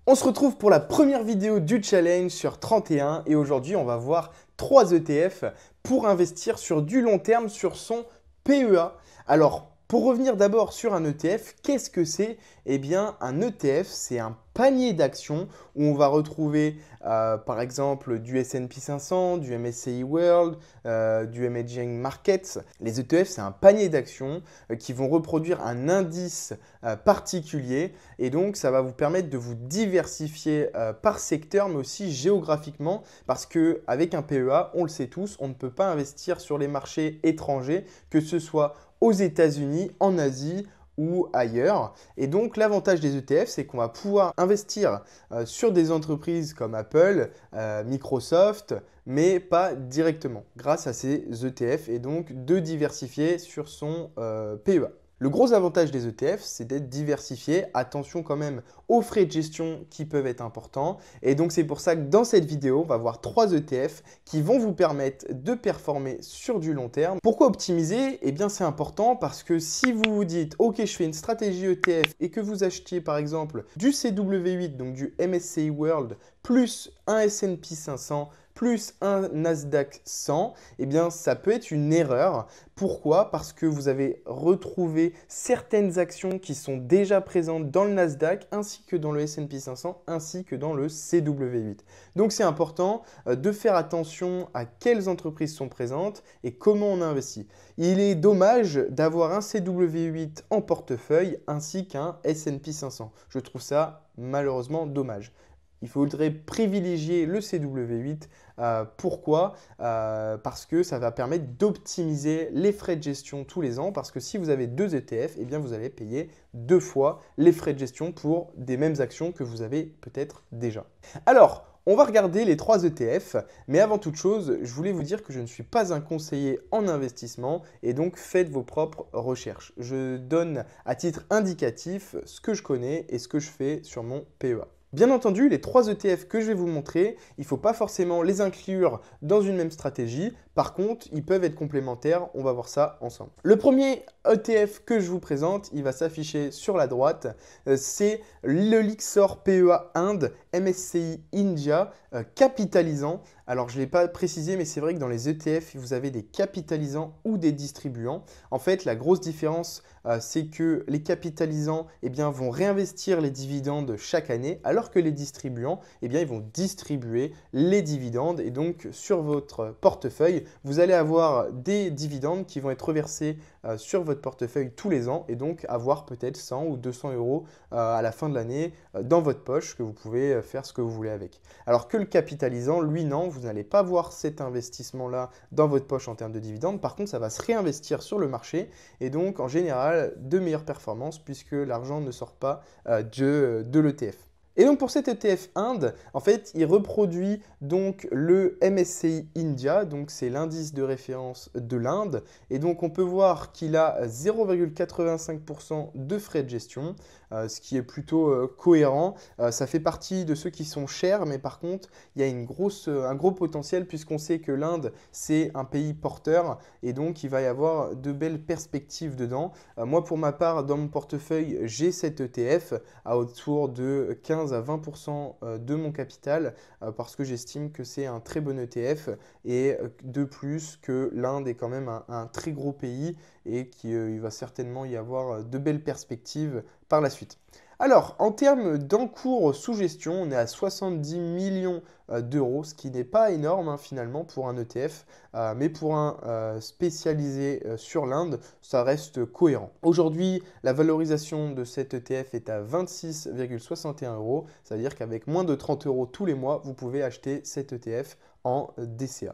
On se retrouve pour la première vidéo du challenge sur 31 et aujourd'hui on va voir 3 ETF pour investir sur du long terme sur son PEA. Alors pour revenir d'abord sur un ETF, qu'est-ce que c'est? Eh bien un ETF c'est un panier d'actions où on va retrouver par exemple du S&P 500, du MSCI World, du Emerging Markets. Les ETF c'est un panier d'actions qui vont reproduire un indice particulier et donc ça va vous permettre de vous diversifier par secteur mais aussi géographiquement parce qu'avec un PEA, on le sait tous, on ne peut pas investir sur les marchés étrangers, que ce soit aux États-Unis, en Asie ou ailleurs. Et donc l'avantage des ETF, c'est qu'on va pouvoir investir sur des entreprises comme Apple, Microsoft, mais pas directement grâce à ces ETF et donc de diversifier sur son PEA. Le gros avantage des ETF, c'est d'être diversifié. Attention quand même aux frais de gestion qui peuvent être importants. Et donc c'est pour ça que dans cette vidéo, on va voir 3 ETF qui vont vous permettre de performer sur du long terme. Pourquoi optimiser? Eh bien c'est important parce que si vous vous dites « Ok, je fais une stratégie ETF » et que vous achetiez par exemple du CW8, donc du MSCI World, plus un S&P 500, plus un Nasdaq 100, eh bien ça peut être une erreur. Pourquoi? Parce que vous avez retrouvé certaines actions qui sont déjà présentes dans le Nasdaq, ainsi que dans le S&P 500, ainsi que dans le CW8. Donc c'est important de faire attention à quelles entreprises sont présentes et comment on investit. Il est dommage d'avoir un CW8 en portefeuille ainsi qu'un S&P 500. Je trouve ça malheureusement dommage. Il faudrait privilégier le CW8. Pourquoi? Parce que ça va permettre d'optimiser les frais de gestion tous les ans. Parce que si vous avez 2 ETF, eh bien vous allez payer 2 fois les frais de gestion pour des mêmes actions que vous avez peut-être déjà. Alors, on va regarder les 3 ETF, mais avant toute chose, je voulais vous dire que je ne suis pas un conseiller en investissement et donc faites vos propres recherches. Je donne à titre indicatif ce que je connais et ce que je fais sur mon PEA. Bien entendu, les 3 ETF que je vais vous montrer, il ne faut pas forcément les inclure dans une même stratégie. Par contre, ils peuvent être complémentaires. On va voir ça ensemble. Le premier ETF que je vous présente, il va s'afficher sur la droite. C'est le Lyxor PEA Inde MSCI India capitalisant. Alors, je ne l'ai pas précisé, mais c'est vrai que dans les ETF, vous avez des capitalisants ou des distribuants. En fait, la grosse différence, c'est que les capitalisants eh bien, vont réinvestir les dividendes chaque année, alors que les distribuants, eh bien, ils vont distribuer les dividendes. Et donc, sur votre portefeuille, vous allez avoir des dividendes qui vont être reversés sur votre portefeuille tous les ans et donc avoir peut-être 100 ou 200 euros à la fin de l'année dans votre poche que vous pouvez faire ce que vous voulez avec. Alors que le capitalisant, lui, non, vous n'allez pas voir cet investissement-là dans votre poche en termes de dividendes. Par contre, ça va se réinvestir sur le marché et donc, en général, de meilleures performances puisque l'argent ne sort pas de l'ETF. Et donc pour cet ETF Inde, en fait, il reproduit donc le MSCI India, donc c'est l'indice de référence de l'Inde. Et donc on peut voir qu'il a 0,85% de frais de gestion, ce qui est plutôt cohérent. Ça fait partie de ceux qui sont chers, mais par contre, il y a un gros potentiel puisqu'on sait que l'Inde, c'est un pays porteur et donc il va y avoir de belles perspectives dedans. Moi, pour ma part, dans mon portefeuille, j'ai cet ETF à autour de 15 à 20% de mon capital parce que j'estime que c'est un très bon ETF et de plus que l'Inde est quand même un très gros pays et qu'il va certainement y avoir de belles perspectives par la suite. Alors, en termes d'encours sous gestion, on est à 70 millions d'euros, ce qui n'est pas énorme hein, finalement pour un ETF, mais pour un spécialisé sur l'Inde, ça reste cohérent. Aujourd'hui, la valorisation de cet ETF est à 26,61 euros, ça veut dire qu'avec moins de 30 euros tous les mois, vous pouvez acheter cet ETF en DCA.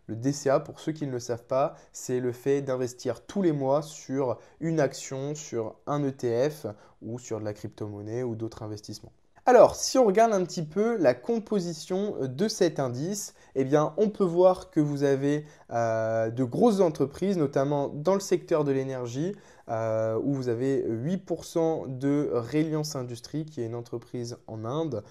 Le DCA, pour ceux qui ne le savent pas, c'est le fait d'investir tous les mois sur une action, sur un ETF ou sur de la crypto-monnaie ou d'autres investissements. Alors, si on regarde un petit peu la composition de cet indice, eh bien, on peut voir que vous avez de grosses entreprises, notamment dans le secteur de l'énergie, où vous avez 8% de Reliance Industries, qui est une entreprise en Inde.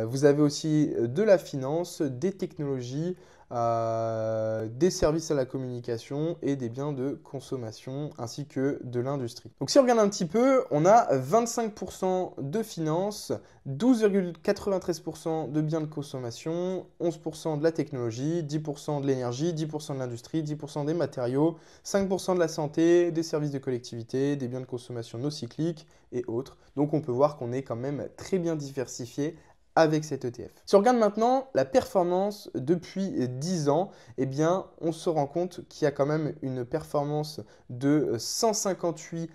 Vous avez aussi de la finance, des technologies, des services à la communication et des biens de consommation ainsi que de l'industrie. Donc si on regarde un petit peu, on a 25% de finances, 12,93% de biens de consommation, 11% de la technologie, 10% de l'énergie, 10% de l'industrie, 10% des matériaux, 5% de la santé, des services de collectivité, des biens de consommation non cycliques et autres. Donc on peut voir qu'on est quand même très bien diversifié avec cet ETF. Si on regarde maintenant la performance depuis 10 ans, eh bien, on se rend compte qu'il y a quand même une performance de 158%,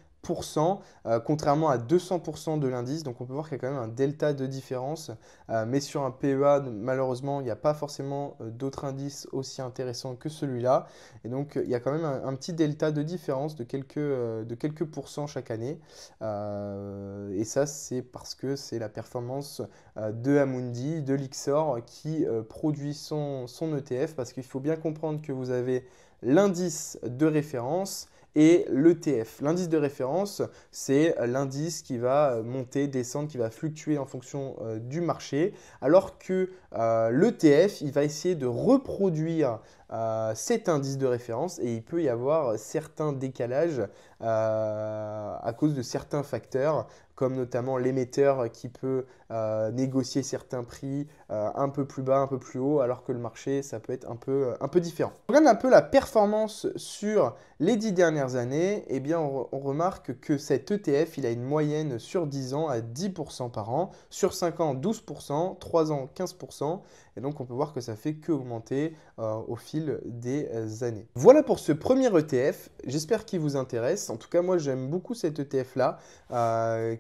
contrairement à 200% de l'indice. Donc on peut voir qu'il y a quand même un delta de différence. Mais sur un PEA, malheureusement, il n'y a pas forcément d'autres indices aussi intéressants que celui-là. Et donc il y a quand même un petit delta de différence de quelques pourcents chaque année. Et ça, c'est parce que c'est la performance de Amundi, de Lyxor, qui produit son ETF. Parce qu'il faut bien comprendre que vous avez l'indice de référence et l'ETF. L'indice de référence, c'est l'indice qui va monter, descendre, qui va fluctuer en fonction du marché, alors que l'ETF, il va essayer de reproduire cet indice de référence et il peut y avoir certains décalages à cause de certains facteurs, comme notamment l'émetteur qui peut négocier certains prix un peu plus bas, un peu plus haut, alors que le marché, ça peut être un peu différent. On regarde un peu la performance sur les 10 dernières années, eh bien, on remarque que cet ETF, il a une moyenne sur 10 ans à 10% par an, sur 5 ans 12%, 3 ans 15%, et donc on peut voir que ça fait qu'augmenter au fil des années. Voilà pour ce premier ETF, j'espère qu'il vous intéresse. En tout cas, moi j'aime beaucoup cet ETF-là,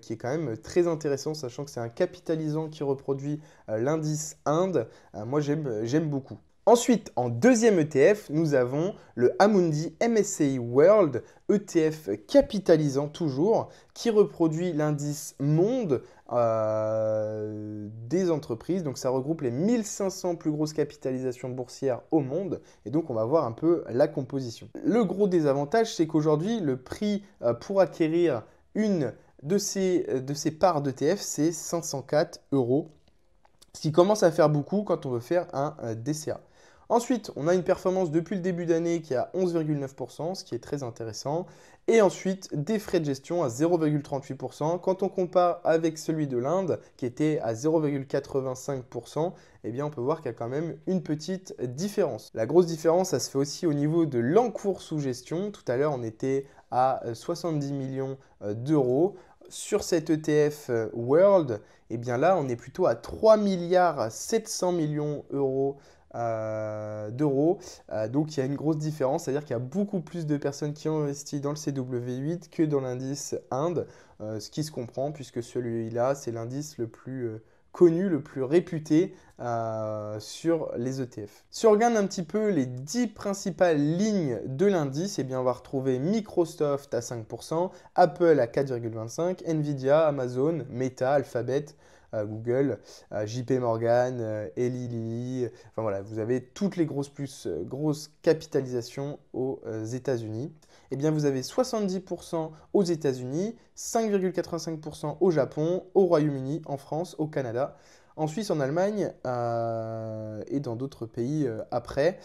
qui est quand même très intéressant, sachant que c'est un capitalisant qui reproduit l'indice Inde. Moi j'aime beaucoup. Ensuite, en deuxième ETF, nous avons le Amundi MSCI World, ETF capitalisant toujours, qui reproduit l'indice Monde des entreprises. Donc ça regroupe les 1500 plus grosses capitalisations boursières au monde. Et donc on va voir un peu la composition. Le gros désavantage, c'est qu'aujourd'hui, le prix pour acquérir une de ces parts d'ETF, c'est 504 €. Ce qui commence à faire beaucoup quand on veut faire un DCA. Ensuite, on a une performance depuis le début d'année qui est à 11,9%, ce qui est très intéressant. Et ensuite, des frais de gestion à 0,38%. Quand on compare avec celui de l'Inde, qui était à 0,85%, eh bien, on peut voir qu'il y a quand même une petite différence. La grosse différence, ça se fait aussi au niveau de l'encours sous gestion. Tout à l'heure, on était à 70 millions d'euros. Sur cet ETF World, eh bien là, on est plutôt à 3 milliards 700 millions d'euros. Donc il y a une grosse différence, c'est-à-dire qu'il y a beaucoup plus de personnes qui ont investi dans le CW8 que dans l'indice Inde, ce qui se comprend puisque celui-là, c'est l'indice le plus connu, le plus réputé sur les ETF. Si on regarde un petit peu les 10 principales lignes de l'indice, eh bien on va retrouver Microsoft à 5%, Apple à 4,25%, Nvidia, Amazon, Meta, Alphabet, Google, JP Morgan, Eli Lilly, enfin voilà, vous avez toutes les grosses capitalisations aux États-Unis. Eh bien, vous avez 70% aux États-Unis, 5,85% au Japon, au Royaume-Uni, en France, au Canada, en Suisse, en Allemagne et dans d'autres pays après.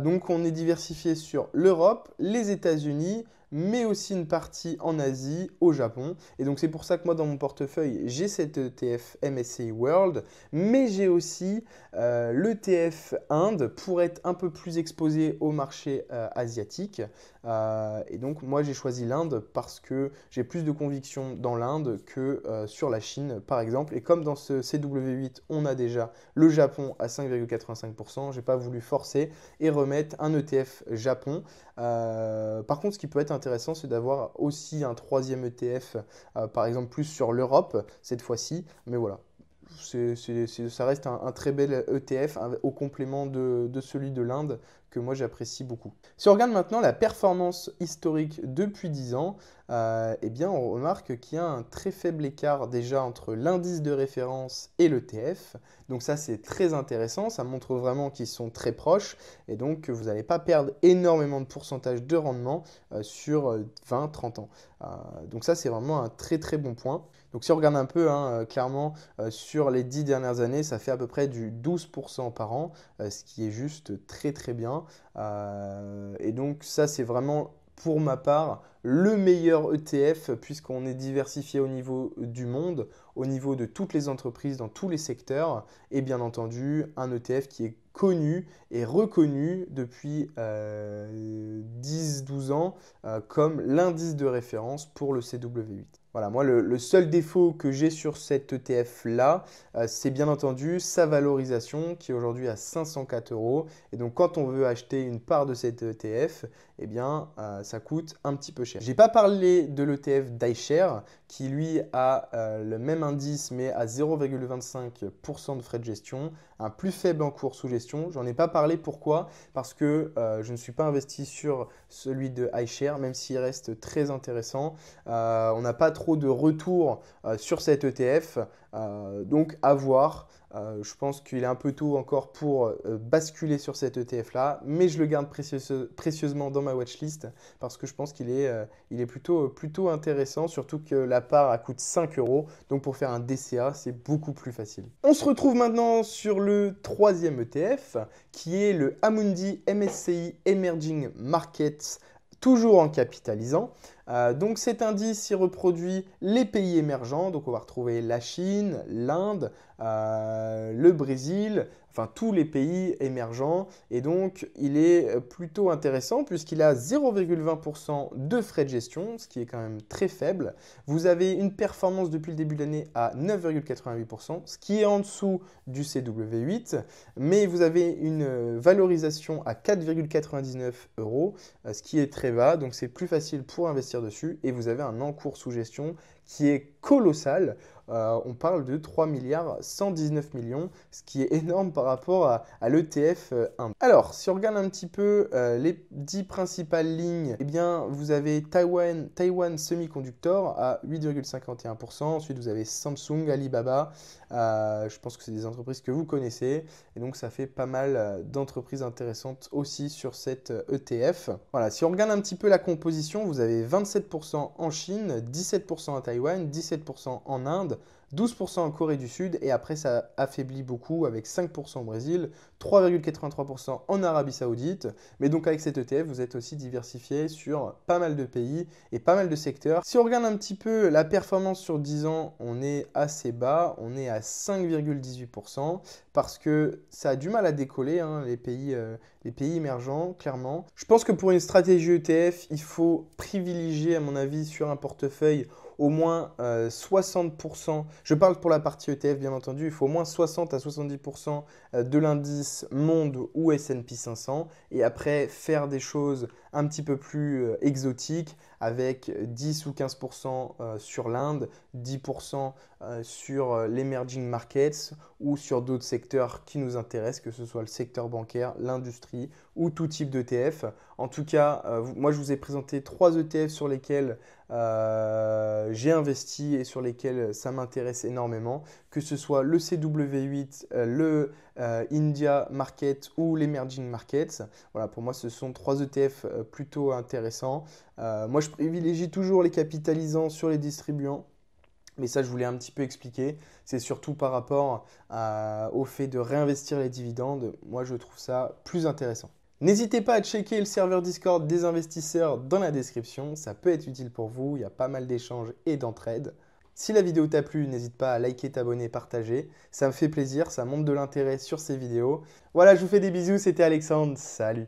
Donc, on est diversifié sur l'Europe, les États-Unis, mais aussi une partie en Asie, au Japon. Et donc c'est pour ça que moi dans mon portefeuille, j'ai cet ETF MSCI World, mais j'ai aussi l'ETF Inde pour être un peu plus exposé au marché asiatique. Et donc moi j'ai choisi l'Inde parce que j'ai plus de conviction dans l'Inde que sur la Chine par exemple. Et comme dans ce CW8, on a déjà le Japon à 5,85%, j'ai pas voulu forcer et remettre un ETF Japon. Par contre, ce qui peut être intéressant, c'est d'avoir aussi un troisième ETF, par exemple plus sur l'Europe cette fois-ci. Mais voilà, ça reste un très bel ETF au complément de celui de l'Inde que moi j'apprécie beaucoup. Si on regarde maintenant la performance historique depuis 10 ans, eh bien on remarque qu'il y a un très faible écart déjà entre l'indice de référence et l'ETF. Donc ça c'est très intéressant, ça montre vraiment qu'ils sont très proches et donc que vous n'allez pas perdre énormément de pourcentage de rendement sur 20-30 ans. Donc ça c'est vraiment un très très bon point. Donc si on regarde un peu, clairement, sur les 10 dernières années, ça fait à peu près du 12% par an, ce qui est juste très très bien. Et donc ça c'est vraiment pour ma part le meilleur ETF puisqu'on est diversifié au niveau du monde, au niveau de toutes les entreprises dans tous les secteurs et bien entendu un ETF qui est connu et reconnu depuis 10-12 ans comme l'indice de référence pour le CW8. Voilà, moi le seul défaut que j'ai sur cet ETF-là, c'est bien entendu sa valorisation qui est aujourd'hui à 504 €. Et donc quand on veut acheter une part de cet ETF, eh bien ça coûte un petit peu cher. Je n'ai pas parlé de l'ETF d'iShare qui lui a le même indice mais à 0,25% de frais de gestion, un plus faible en cours sous gestion. J'en ai pas parlé, pourquoi? Parce que je ne suis pas investi sur celui de iShare, même s'il reste très intéressant. On n'a pas trop de retour sur cet ETF, donc à voir. Je pense qu'il est un peu tôt encore pour basculer sur cet ETF-là, mais je le garde précieusement dans ma watchlist parce que je pense qu'il est plutôt intéressant, surtout que la part elle coûte 5 €. Donc pour faire un DCA, c'est beaucoup plus facile. On se retrouve maintenant sur le troisième ETF qui est le Amundi MSCI Emerging Markets, toujours en capitalisant. Donc cet indice il reproduit les pays émergents, donc on va retrouver la Chine, l'Inde, le Brésil, enfin tous les pays émergents et donc il est plutôt intéressant puisqu'il a 0,20% de frais de gestion, ce qui est quand même très faible. Vous avez une performance depuis le début de l'année à 9,88%, ce qui est en dessous du CW8, mais vous avez une valorisation à 4,99 €, ce qui est très bas, donc c'est plus facile pour investir dessus et vous avez un encours sous gestion qui est colossal. On parle de 3 milliards 119 millions, ce qui est énorme par rapport à l'ETF 1. Alors, si on regarde un petit peu les 10 principales lignes, eh bien, vous avez Taiwan Semiconductor à 8,51%. Ensuite, vous avez Samsung, Alibaba. Je pense que c'est des entreprises que vous connaissez. Et donc, ça fait pas mal d'entreprises intéressantes aussi sur cet ETF. Voilà, si on regarde un petit peu la composition, vous avez 27% en Chine, 17% à Taïwan, 17% en Inde, 12% en Corée du Sud et après ça affaiblit beaucoup avec 5% au Brésil, 3,83% en Arabie Saoudite. Mais donc avec cet ETF, vous êtes aussi diversifié sur pas mal de pays et pas mal de secteurs. Si on regarde un petit peu la performance sur 10 ans, on est assez bas, on est à 5,18% parce que ça a du mal à décoller, les pays émergents, clairement. Je pense que pour une stratégie ETF, il faut privilégier, à mon avis, sur un portefeuille au moins 60%, je parle pour la partie ETF bien entendu, il faut au moins 60 à 70% de l'indice monde ou S&P 500 et après faire des choses un petit peu plus exotiques avec 10 ou 15% sur l'Inde, 10% sur l'emerging markets ou sur d'autres secteurs qui nous intéressent, que ce soit le secteur bancaire, l'industrie ou tout type d'ETF. En tout cas, moi je vous ai présenté 3 ETF sur lesquels j'ai investi et sur lesquels ça m'intéresse énormément, que ce soit le CW8, le India Market ou l'Emerging Markets. Voilà, pour moi, ce sont 3 ETF plutôt intéressants. Moi, je privilégie toujours les capitalisants sur les distribuants. Mais ça, je voulais un petit peu expliquer. C'est surtout par rapport au fait de réinvestir les dividendes. Moi, je trouve ça plus intéressant. N'hésitez pas à checker le serveur Discord des investisseurs dans la description. Ça peut être utile pour vous. Il y a pas mal d'échanges et d'entraide. Si la vidéo t'a plu, n'hésite pas à liker, t'abonner, partager. Ça me fait plaisir, ça montre de l'intérêt sur ces vidéos. Voilà, je vous fais des bisous. C'était Alexandre. Salut!